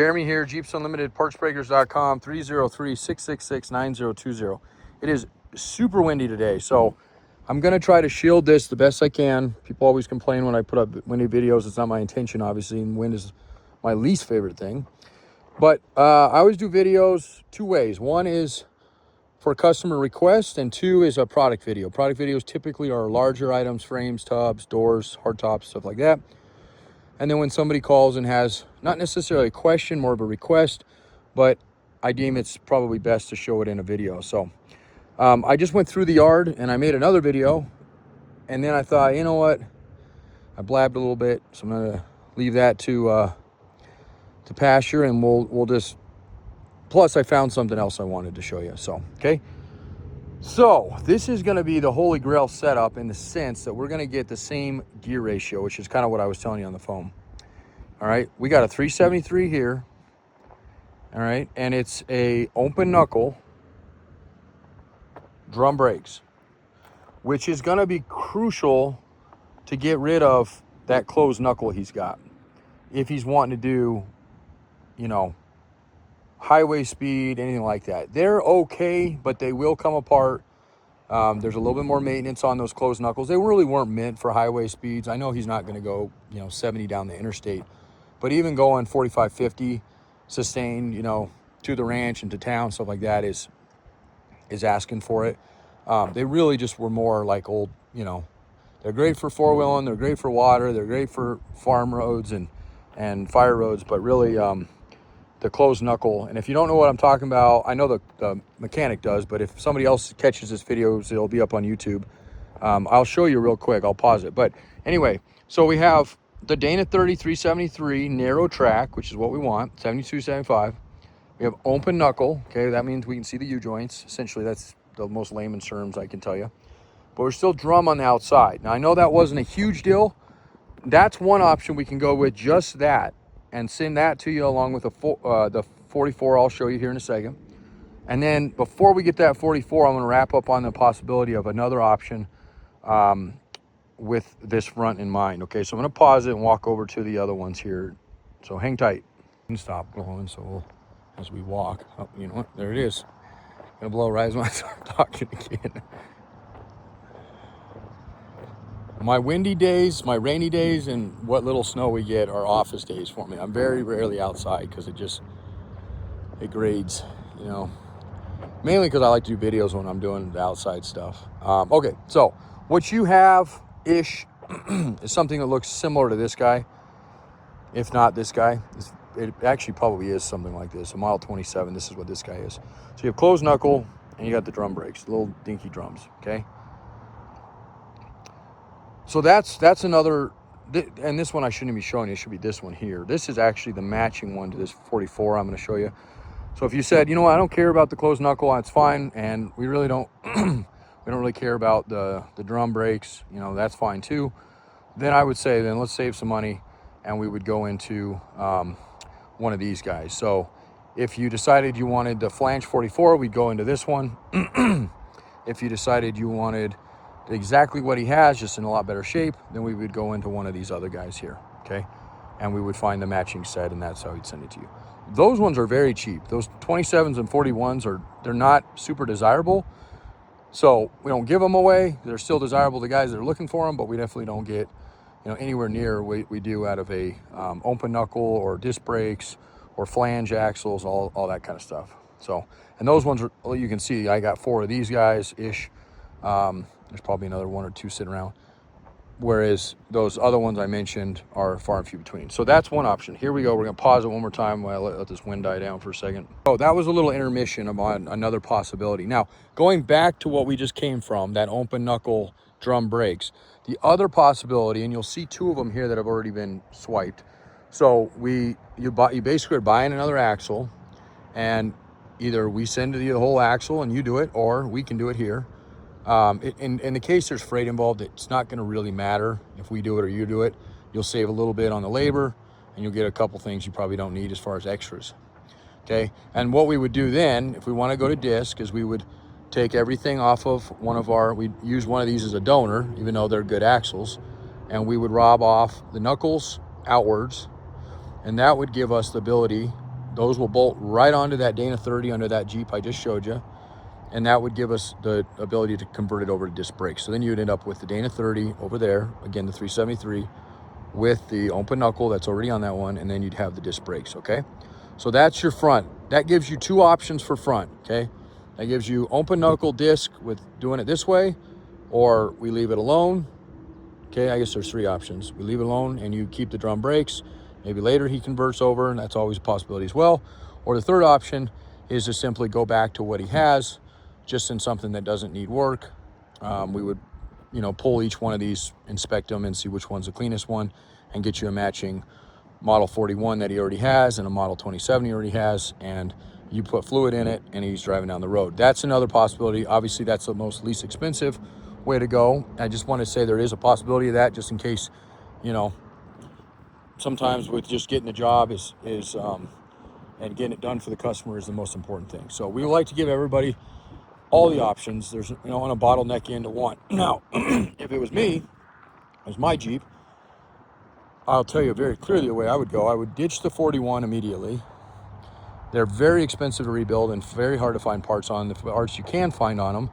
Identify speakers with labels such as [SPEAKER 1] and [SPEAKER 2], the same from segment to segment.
[SPEAKER 1] Jeremy here, JeepsUnlimitedPartsBreakers.com, 303-666-9020. It is super windy today, so I'm going to try to shield this the best I can. People always complain when I put up windy videos. It's not my intention, obviously, and wind is my least favorite thing. But I always do videos two ways. One is for customer request, and two is a product video. Product videos typically are larger items, frames, tubs, doors, hardtops, stuff like that. And then when somebody calls and has not necessarily a question, more of a request, but I deem it's probably best to show it in a video. So I just went through the yard and I made another video, and then I thought, you know what, I blabbed a little bit, so I'm gonna leave that to pasture, and we'll just, plus I found something else I wanted to show you. So okay, so this is going to be the holy grail setup in the sense that we're going to get the same gear ratio, which is kind of what I was telling you on the phone. All right, we got a 373 here. All right, and it's a open knuckle drum brakes, which is going to be crucial to get rid of that closed knuckle he's got. If he's wanting to do, you know, highway speed, anything like that. They're okay, but they will come apart. There's a little bit more maintenance on those closed knuckles. They really weren't meant for highway speeds. I know he's not going to go, 70 down the interstate, but even going 45, 50 sustained, to the ranch and to town, stuff like that is asking for it. They really just were more like old, they're great for four-wheeling, they're great for water, they're great for farm roads and fire roads, but really, the closed knuckle. And if you don't know what I'm talking about, I know the mechanic does, but if somebody else catches this video, it'll be up on YouTube. I'll show you real quick. I'll pause it. But anyway, so we have the Dana 30 373 narrow track, which is what we want, 72, 75. We have open knuckle. Okay, that means we can see the U-joints. Essentially, that's the most layman's terms I can tell you. But we're still drum on the outside. Now, I know that wasn't a huge deal. That's one option we can go with, just that, and send that to you along with the 44 I'll show you here in a second. And then before we get that 44, I'm going to wrap up on the possibility of another option with this front in mind. Okay, so I'm going to pause it and walk over to the other ones here. So hang tight. Stop blowing, so we'll, as we walk. Oh, you know what? There it is. Going to blow right as I start talking again. My windy days, my rainy days, and what little snow we get are office days for me. I'm very rarely outside because it grades, mainly because I like to do videos when I'm doing the outside stuff. Okay, so what you have-ish is something that looks similar to this guy, if not this guy. It actually probably is something like this. A Model 27, this is what this guy is. So you have closed knuckle, and you got the drum brakes, little dinky drums, okay? So that's another, and this one I shouldn't be showing you. It should be this one here. This is actually the matching one to this 44 I'm going to show you. So if you said, you know what, I don't care about the closed knuckle, it's fine, and we really don't, we don't really care about the drum brakes, that's fine too. Then I would say, then let's save some money, and we would go into one of these guys. So if you decided you wanted the flange 44, we'd go into this one. If you decided you wanted exactly what he has, just in a lot better shape, then we would go into one of these other guys here, okay? And we would find the matching set, and that's how he'd send it to you. Those ones are very cheap. Those 27s and 41s they're not super desirable, so we don't give them away. They're still desirable to guys that are looking for them, but we definitely don't get anywhere near what we do out of a open knuckle or disc brakes or flange axles, all that kind of stuff. So, and those ones are, you can see I got 4 of these guys ish. There's probably another 1 or 2 sitting around, whereas those other ones I mentioned are far and few between. So that's one option. Here we go. We're going to pause it one more time while I let this wind die down for a second. Oh, that was a little intermission on another possibility. Now, going back to what we just came from, that open knuckle drum brakes, the other possibility, and you'll see 2 of them here that have already been swiped. So you basically are buying another axle, and either we send you the whole axle and you do it, or we can do it here. In the case there's freight involved, it's not going to really matter if we do it or you do it. You'll save a little bit on the labor, and you'll get a couple things you probably don't need as far as extras. Okay, and what we would do then, if we want to go to disc, is we would take everything off of we'd use one of these as a donor, even though they're good axles, and we would rob off the knuckles outwards, and that would give us the ability those will bolt right onto that Dana 30 under that Jeep I just showed you. And that would give us the ability to convert it over to disc brakes. So then you'd end up with the Dana 30 over there, again, the 373, with the open knuckle that's already on that one, and then you'd have the disc brakes, okay? So that's your front. That gives you two options for front, okay? That gives you open knuckle disc with doing it this way, or we leave it alone, okay? I guess there's three options. We leave it alone and you keep the drum brakes. Maybe later he converts over, and that's always a possibility as well. Or the third option is to simply go back to what he has, just in something that doesn't need work. We would, pull each one of these, inspect them, and see which one's the cleanest one, and get you a matching model 41 that he already has and a model 27 he already has, and you put fluid in it and he's driving down the road. That's another possibility. Obviously, that's the most least expensive way to go. I just want to say there is a possibility of that, just in case, sometimes with just getting the job and getting it done for the customer is the most important thing. So we would like to give everybody all the options. There's, on a bottleneck into one. Now, if it was me, it was my Jeep, I'll tell you very clearly the way I would go. I would ditch the 41 immediately. They're very expensive to rebuild and very hard to find parts on. The parts you can find on them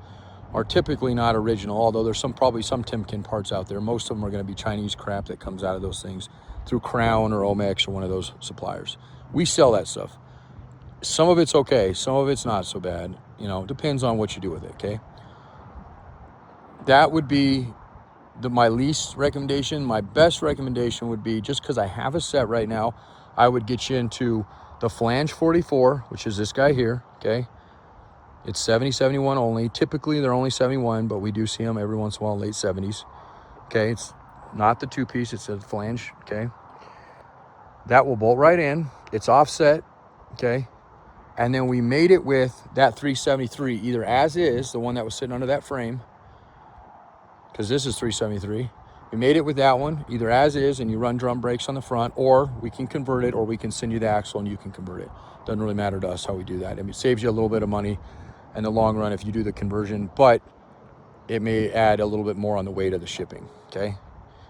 [SPEAKER 1] are typically not original, although there's probably some Timken parts out there. Most of them are going to be Chinese crap that comes out of those things through Crown or Omex or one of those suppliers. We sell that stuff. Some of it's okay, some of it's not so bad. Depends on what you do with it, okay? That would be my least recommendation. My best recommendation would be, just because I have a set right now, I would get you into the flanged 44, which is this guy here, okay? It's 70, 71 only. Typically, they're only 71, but we do see them every once in a while, late 70s. Okay, it's not the two-piece, it's a flange, okay? That will bolt right in. It's offset, okay? And then we made it with that 373, either as is, the one that was sitting under that frame, because this is 373. We made it with that one, either as is, and you run drum brakes on the front, or we can convert it, or we can send you the axle and you can convert it. Doesn't really matter to us how we do that. I mean, it saves you a little bit of money in the long run if you do the conversion, but it may add a little bit more on the weight of the shipping, okay?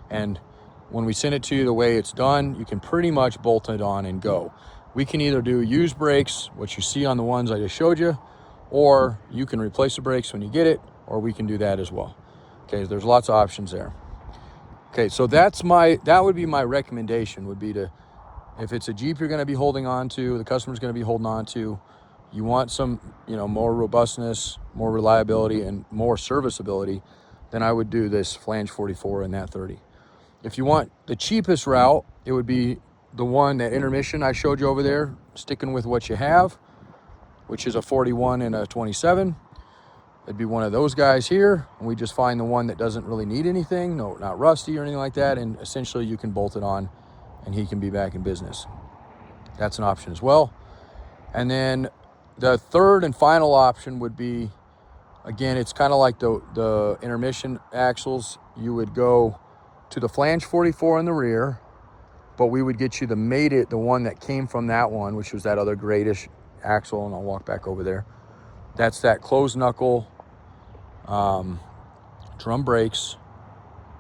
[SPEAKER 1] And when we send it to you the way it's done, you can pretty much bolt it on and go. We can either do used brakes, what you see on the ones I just showed you, or you can replace the brakes when you get it, or we can do that as well. Okay, there's lots of options there. Okay, so that would be my recommendation, would be to, if it's a Jeep you're going to be holding on to, the customer's going to be holding on to, you want some, more robustness, more reliability, and more serviceability, then I would do this flange 44 and that 30. If you want the cheapest route, it would be the one, that intermission I showed you over there, sticking with what you have, which is a 41 and a 27. It'd be one of those guys here, and we just find the one that doesn't really need anything, not rusty or anything like that, and essentially you can bolt it on and he can be back in business. That's an option as well. And then the third and final option would be, again, it's kind of like the intermission axles. You would go to the flange 44 in the rear, but we would get you the one that came from that one, which was that other grayish axle, and I'll walk back over there. That's that closed knuckle, drum brakes,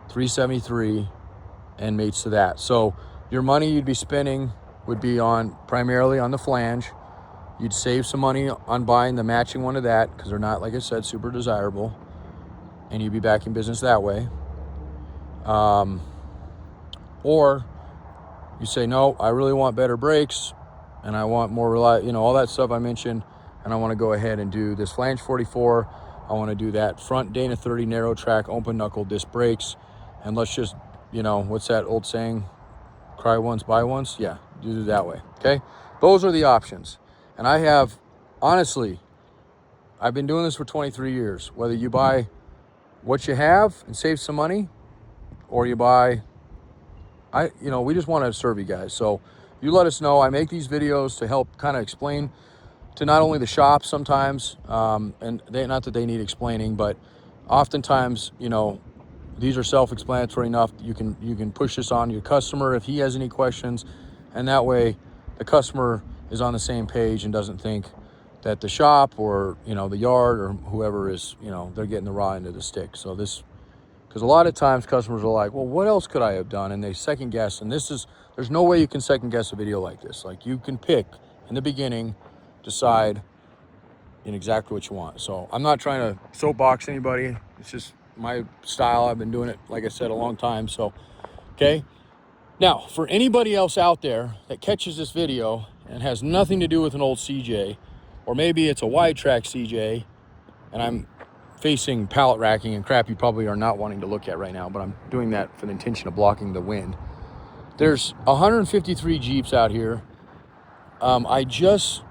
[SPEAKER 1] 373, and mates to that. So your money you'd be spending would be primarily on the flange. You'd save some money on buying the matching one of that, because they're not, like I said, super desirable, and you'd be back in business that way. Or you say, no, I really want better brakes, and I want more all that stuff I mentioned, and I want to go ahead and do this flange 44. I want to do that front Dana 30 narrow track open knuckle disc brakes, and let's just, what's that old saying? Cry once, buy once. Yeah, do it that way. Okay, those are the options. And I have, honestly, I've been doing this for 23 years. Whether you buy what you have and save some money, or you buy, we just want to serve you guys. So you let us know. I make these videos to help kind of explain to not only the shop sometimes, and not that they need explaining, but oftentimes, these are self-explanatory enough. You can push this on your customer if he has any questions, and that way the customer is on the same page and doesn't think that the shop or the yard or whoever is they're getting the raw end of the stick. So because a lot of times customers are like, well, what else could I have done? And they second guess, and there's no way you can second guess a video like this. Like, you can pick in the beginning, decide in exactly what you want. So I'm not trying to soapbox anybody. It's just my style. I've been doing it, like I said, a long time. So, okay. Now, for anybody else out there that catches this video and has nothing to do with an old CJ, or maybe it's a wide track CJ, and I'm facing pallet racking and crap you probably are not wanting to look at right now, but I'm doing that for the intention of blocking the wind. There's 153 Jeeps out here. I just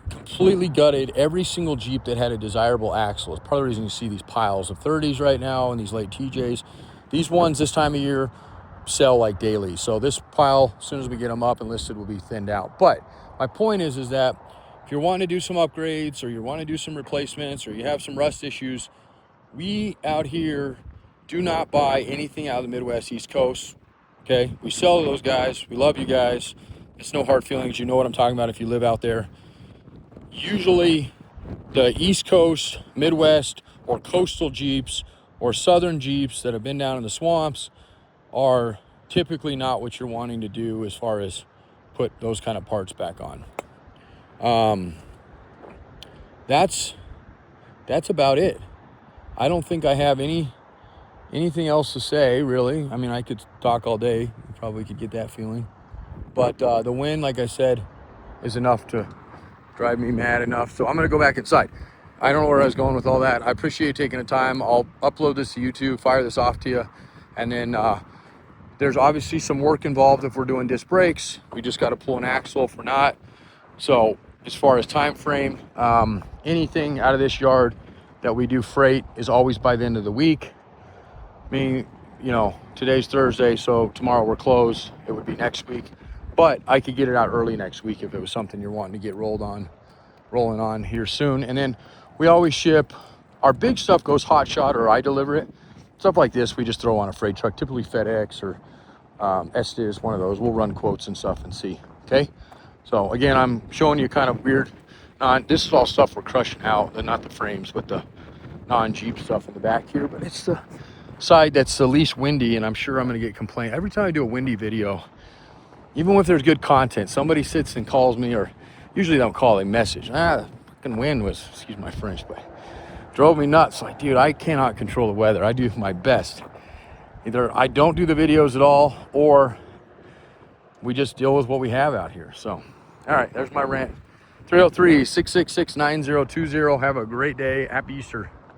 [SPEAKER 1] completely gutted every single Jeep that had a desirable axle. It's part of the reason you see these piles of 30s right now and these late TJs. These ones this time of year sell like daily. So this pile, as soon as we get them up and listed, will be thinned out. But my point is that if you're wanting to do some upgrades or you want to do some replacements or you have some rust issues, we out here do not buy anything out of the Midwest, East Coast. Okay, we sell to those guys. We love you guys. It's no hard feelings. You know what I'm talking about if you live out there. Usually the East Coast, Midwest, or coastal Jeeps or southern Jeeps that have been down in the swamps are typically not what you're wanting to do as far as put those kind of parts back on. That's about it. I don't think I have anything else to say, really. I mean, I could talk all day. You probably could get that feeling. But the wind, like I said, is enough to drive me mad enough. So I'm going to go back inside. I don't know where I was going with all that. I appreciate you taking the time. I'll upload this to YouTube, fire this off to you. And then there's obviously some work involved if we're doing disc brakes. We just got to pull an axle if we're not. So as far as time frame, anything out of this yard that we do freight is always by the end of the week. I mean, you know, today's Thursday, so tomorrow we're closed. It would be next week. But I could get it out early next week if it was something you're wanting to get rolling on here soon. And then we always ship. Our big stuff goes hot shot or I deliver it. Stuff like this we just throw on a freight truck, typically FedEx or Estes, one of those. We'll run quotes and stuff and see. Okay. So again, I'm showing you kind of weird. This is all stuff we're crushing out, not the frames, but the non-Jeep stuff in the back here. But it's the side that's the least windy, and I'm sure I'm going to get complaints every time I do a windy video. Even if there's good content, somebody sits and calls me, or usually they don't call, they message. The fucking wind was, excuse my French, but drove me nuts. Like, dude, I cannot control the weather. I do my best. Either I don't do the videos at all, or we just deal with what we have out here. So, all right, there's my rant. 303-666-9020. Have a great day. Happy Easter.